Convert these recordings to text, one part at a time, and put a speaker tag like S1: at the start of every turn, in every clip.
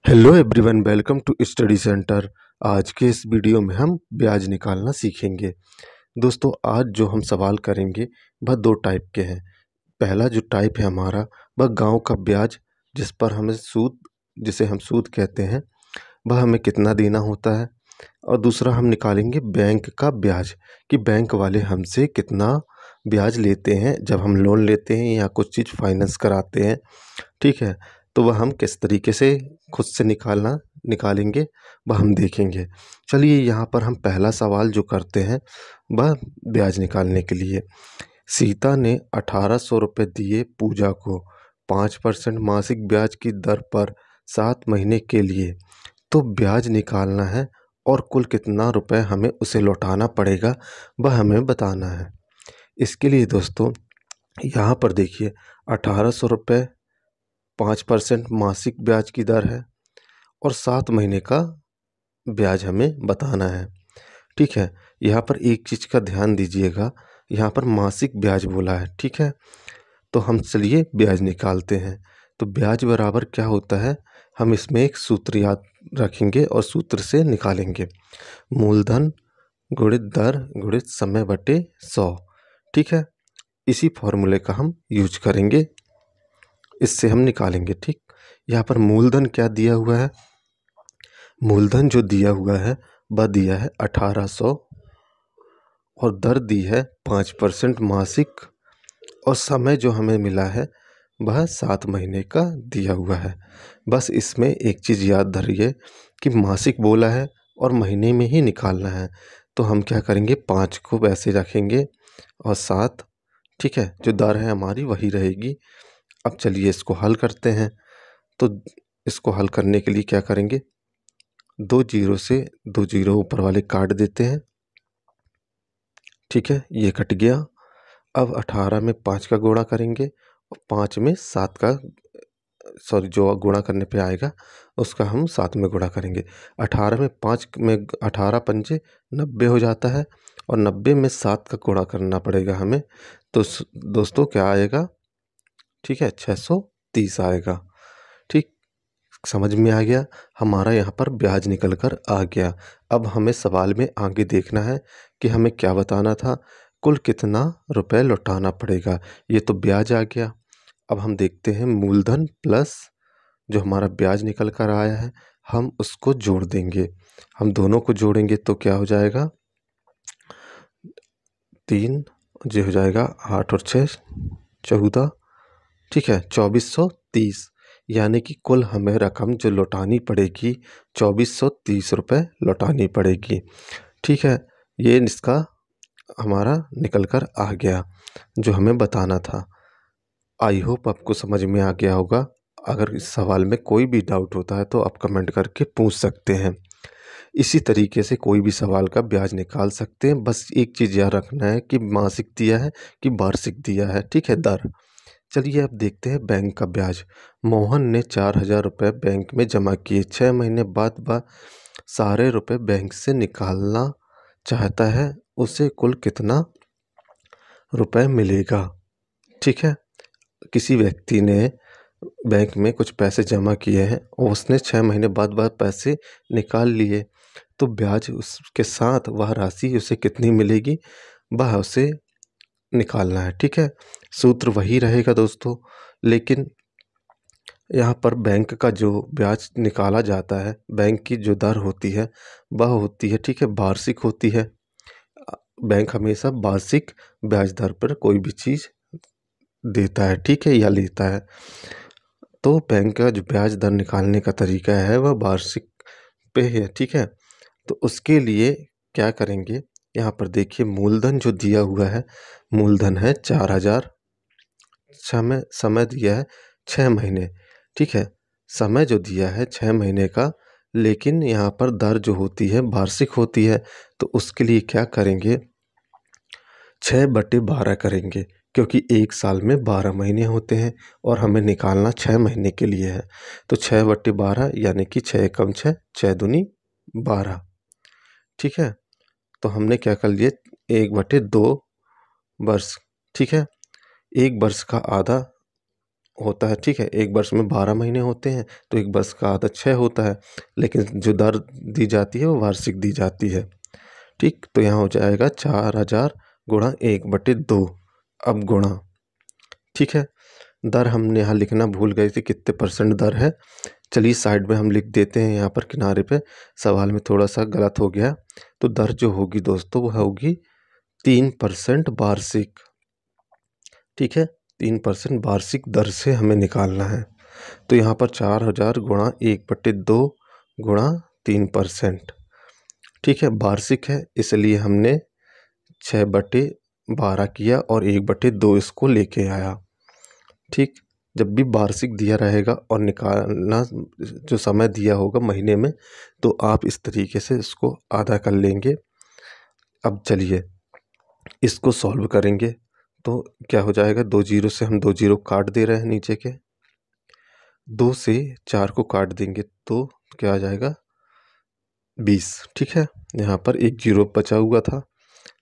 S1: Hello everyone, welcome to study centre. आज के इस वीडियो में हम ब्याज निकालना सीखेंगे। दोस्तों, आज जो हम सवाल करेंगे वह दो टाइप के हैं। पहला जो टाइप है हमारा, वह गांव का ब्याज, जिस पर हमें सूद, जिसे हम सूद कहते हैं, वह हमें कितना देना होता है। और दूसरा हम निकालेंगे बैंक का ब्याज, कि बैंक वाले हमसे कितना ब्याज लेते हैं जब हम लोन लेते हैं या कुछ चीज़ फाइनेंस कराते हैं। ठीक है, तो वह हम किस तरीके से खुद से निकालेंगे वह हम देखेंगे। चलिए, यहाँ पर हम पहला सवाल जो करते हैं वह ब्याज निकालने के लिए। सीता ने 1800 रुपये दिए पूजा को 5% मासिक ब्याज की दर पर 7 महीने के लिए। तो ब्याज निकालना है और कुल कितना रुपए हमें उसे लौटाना पड़ेगा वह हमें बताना है। इसके लिए दोस्तों, यहाँ पर देखिए, 1800 रुपये 5% मासिक ब्याज की दर है और 7 महीने का ब्याज हमें बताना है। ठीक है, यहाँ पर एक चीज़ का ध्यान दीजिएगा, यहाँ पर मासिक ब्याज बोला है। ठीक है, तो हम चलिए ब्याज निकालते हैं। तो ब्याज बराबर क्या होता है, हम इसमें एक सूत्र याद रखेंगे और सूत्र से निकालेंगे। मूलधन गुणित दर गुणित समय बटे 100। ठीक है, इसी फॉर्मूले का हम यूज करेंगे, इससे हम निकालेंगे। ठीक, यहाँ पर मूलधन क्या दिया हुआ है, मूलधन जो दिया हुआ है वह दिया है 1800 और दर दी है 5% मासिक, और समय जो हमें मिला है वह 7 महीने का दिया हुआ है। बस इसमें एक चीज़ याद धरिए कि मासिक बोला है और महीने में ही निकालना है। तो हम क्या करेंगे, 5 को वैसे रखेंगे और 7, ठीक है, जो दर है हमारी वही रहेगी। अब चलिए इसको हल करते हैं। तो इसको हल करने के लिए क्या करेंगे, 2 जीरो से 2 जीरो ऊपर वाले काट देते हैं। ठीक है, ये कट गया। अब 18 में 5 का गुणा करेंगे और 5 में 7 का, सॉरी, जो गुणा करने पे आएगा उसका हम 7 में गुणा करेंगे। 18 में 5 में 18 पंजे 90 हो जाता है और 90 में 7 का गुणा करना पड़ेगा हमें। तो दोस्तों क्या आएगा, ठीक है, 630 आएगा। ठीक, समझ में आ गया, हमारा यहाँ पर ब्याज निकल कर आ गया। अब हमें सवाल में आगे देखना है कि हमें क्या बताना था, कुल कितना रुपए लौटाना पड़ेगा। ये तो ब्याज आ गया। अब हम देखते हैं मूलधन प्लस जो हमारा ब्याज निकल कर आया है, हम उसको जोड़ देंगे। हम दोनों को जोड़ेंगे तो क्या हो जाएगा, 3 जो हो जाएगा 8 और 6 14, ठीक है, 2430। यानी कि कुल हमें रकम जो लौटानी पड़ेगी 2430 रुपये लौटानी पड़ेगी। ठीक है, ये इसका हमारा निकल कर आ गया जो हमें बताना था। आई होप आपको समझ में आ गया होगा। अगर इस सवाल में कोई भी डाउट होता है तो आप कमेंट करके पूछ सकते हैं। इसी तरीके से कोई भी सवाल का ब्याज निकाल सकते हैं। बस एक चीज़ याद रखना है कि मासिक दिया है कि वार्षिक दिया है। ठीक है, दर। चलिए अब देखते हैं बैंक का ब्याज। मोहन ने 4000 रुपये बैंक में जमा किए। 6 महीने बाद वह सारे रुपए बैंक से निकालना चाहता है, उसे कुल कितना रुपए मिलेगा। ठीक है, किसी व्यक्ति ने बैंक में कुछ पैसे जमा किए हैं और उसने 6 महीने बाद वह पैसे निकाल लिए, तो ब्याज उसके साथ वह राशि उसे कितनी मिलेगी वह उसे निकालना है। ठीक है, सूत्र वही रहेगा दोस्तों, लेकिन यहाँ पर बैंक का जो ब्याज निकाला जाता है, बैंक की जो दर होती है वह होती है, ठीक है, वार्षिक होती है। बैंक हमेशा वार्षिक ब्याज दर पर कोई भी चीज़ देता है, ठीक है, या लेता है। तो बैंक का जो ब्याज दर निकालने का तरीका है वह वार्षिक पे है। ठीक है, तो उसके लिए क्या करेंगे, यहाँ पर देखिए मूलधन जो दिया हुआ है, मूलधन है 4000, समय दिया है 6 महीने। ठीक है, समय जो दिया है 6 महीने का, लेकिन यहाँ पर दर जो होती है वार्षिक होती है। तो उसके लिए क्या करेंगे, 6/12 करेंगे, क्योंकि एक साल में 12 महीने होते हैं और हमें निकालना 6 महीने के लिए है। तो 6/12 यानी कि 6 कम 6, 6 दूनी 12। ठीक है, तो हमने क्या कर लिए, 1/2 वर्ष। ठीक है, एक वर्ष का आधा होता है, ठीक है। एक वर्ष में 12 महीने होते हैं, तो एक वर्ष का आधा 6 होता है, लेकिन जो दर दी जाती है वो वार्षिक दी जाती है, ठीक। तो यहाँ हो जाएगा 4000 गुणा 1/2। अब गुणा, ठीक है। दर हमने यहाँ लिखना भूल गए थे, कितने परसेंट दर है। चलिए साइड में हम लिख देते हैं, यहाँ पर किनारे पे सवाल में थोड़ा सा गलत हो गया। तो दर जो होगी दोस्तों वो होगी 3% वार्षिक, ठीक है। 3% वार्षिक दर से हमें निकालना है। तो यहाँ पर 4000 गुणा 1/2 गुणा 3%, ठीक है। वार्षिक है इसलिए हमने 6/12 किया और 1/2 इसको लेके आया, ठीक। जब भी वार्षिक दिया रहेगा और निकालना जो समय दिया होगा महीने में, तो आप इस तरीके से इसको आधा कर लेंगे। अब चलिए इसको सॉल्व करेंगे, तो क्या हो जाएगा, 2 जीरो से हम 2 जीरो काट दे रहे हैं नीचे के, 2 से 4 को काट देंगे तो क्या आ जाएगा 20, ठीक है। यहाँ पर एक जीरो बचा हुआ था,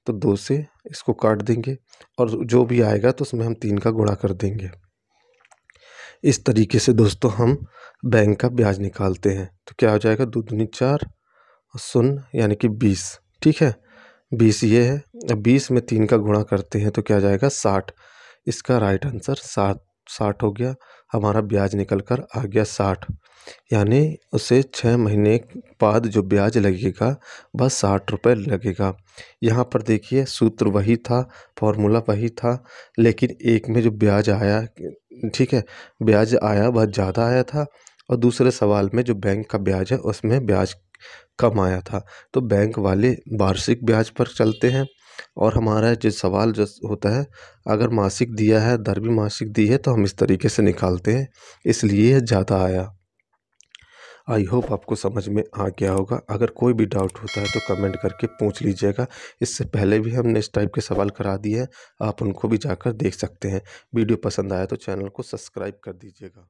S1: तो 2 से इसको काट देंगे और जो भी आएगा तो उसमें हम 3 का गुणा कर देंगे। इस तरीके से दोस्तों हम बैंक का ब्याज निकालते हैं। तो क्या हो जाएगा, 2 दूनी 4 और 0 यानी कि 20, ठीक है। 20 ये है। अब 20 में 3 का गुणा करते हैं तो क्या जाएगा 60। इसका राइट आंसर 60 हो गया। हमारा ब्याज निकल कर आ गया 60, यानी उसे 6 महीने बाद जो ब्याज लगेगा बस 60 रुपये लगेगा। यहाँ पर देखिए सूत्र वही था, फॉर्मूला वही था, लेकिन एक में जो ब्याज आया, ठीक है, ब्याज आया बहुत ज़्यादा आया था, और दूसरे सवाल में जो बैंक का ब्याज है उसमें ब्याज कम आया था। तो बैंक वाले वार्षिक ब्याज पर चलते हैं, और हमारा जो सवाल जो होता है, अगर मासिक दिया है, दर भी मासिक दी है, तो हम इस तरीके से निकालते हैं, इसलिए यह ज़्यादा आया। आई होप आपको समझ में आ गया होगा। अगर कोई भी डाउट होता है तो कमेंट करके पूछ लीजिएगा। इससे पहले भी हमने इस टाइप के सवाल करा दिए हैं, आप उनको भी जाकर देख सकते हैं। वीडियो पसंद आया तो चैनल को सब्सक्राइब कर दीजिएगा।